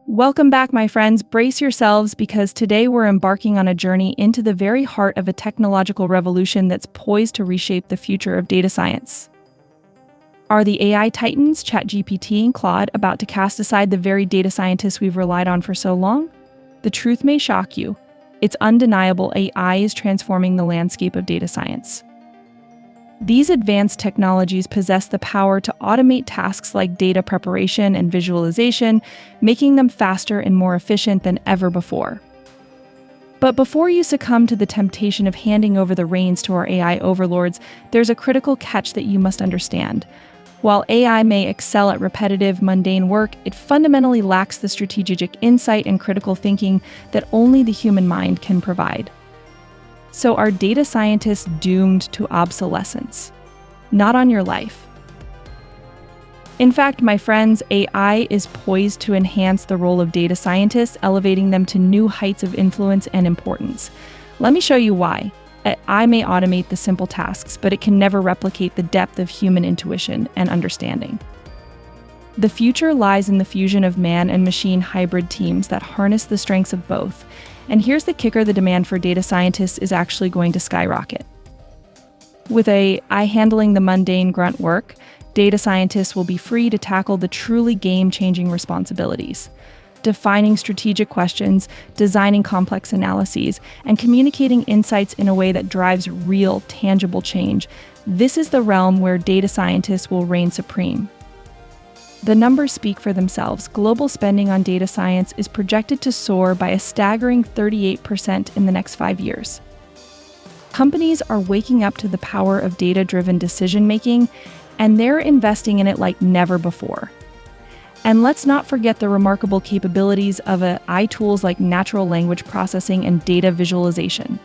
Welcome back, my friends. Brace yourselves because today we're embarking on a journey into the very heart of a technological revolution that's poised to reshape the future of data science. Are the AI titans, ChatGPT and Claude, about to cast aside the very data scientists we've relied on for so long? The truth may shock you. It's undeniable AI is transforming the landscape of data science. These advanced technologies possess the power to automate tasks like data preparation and visualization, making them faster and more efficient than ever before. But before you succumb to the temptation of handing over the reins to our AI overlords, there's a critical catch that you must understand. While AI may excel at repetitive, mundane work, it fundamentally lacks the strategic insight and critical thinking that only the human mind can provide. So are data scientists doomed to obsolescence? Not on your life. In fact, my friends, AI is poised to enhance the role of data scientists, elevating them to new heights of influence and importance. Let me show you why. AI may automate the simple tasks, but it can never replicate the depth of human intuition and understanding. The future lies in the fusion of man and machine hybrid teams that harness the strengths of both. And here's the kicker: the demand for data scientists is actually going to skyrocket. With AI handling the mundane grunt work, data scientists will be free to tackle the truly game-changing responsibilities. Defining strategic questions, designing complex analyses, and communicating insights in a way that drives real, tangible change. This is the realm where data scientists will reign supreme. The numbers speak for themselves. Global spending on data science is projected to soar by a staggering 38% in the next 5 years. Companies are waking up to the power of data-driven decision-making, and they're investing in it like never before. And let's not forget the remarkable capabilities of AI tools like natural language processing and data visualization.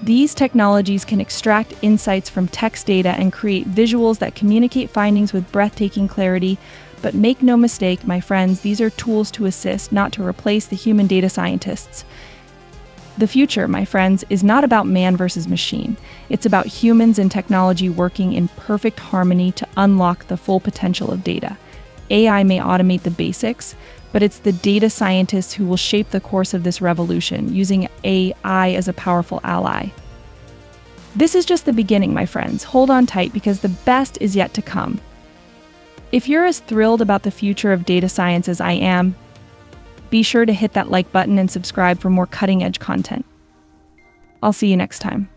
These technologies can extract insights from text data and create visuals that communicate findings with breathtaking clarity. But make no mistake, my friends, these are tools to assist, not to replace the human data scientists. The future, my friends, is not about man versus machine. It's about humans and technology working in perfect harmony to unlock the full potential of data. AI may automate the basics, but it's the data scientists who will shape the course of this revolution, using AI as a powerful ally. This is just the beginning, my friends. Hold on tight because the best is yet to come. If you're as thrilled about the future of data science as I am, be sure to hit that like button and subscribe for more cutting-edge content. I'll see you next time.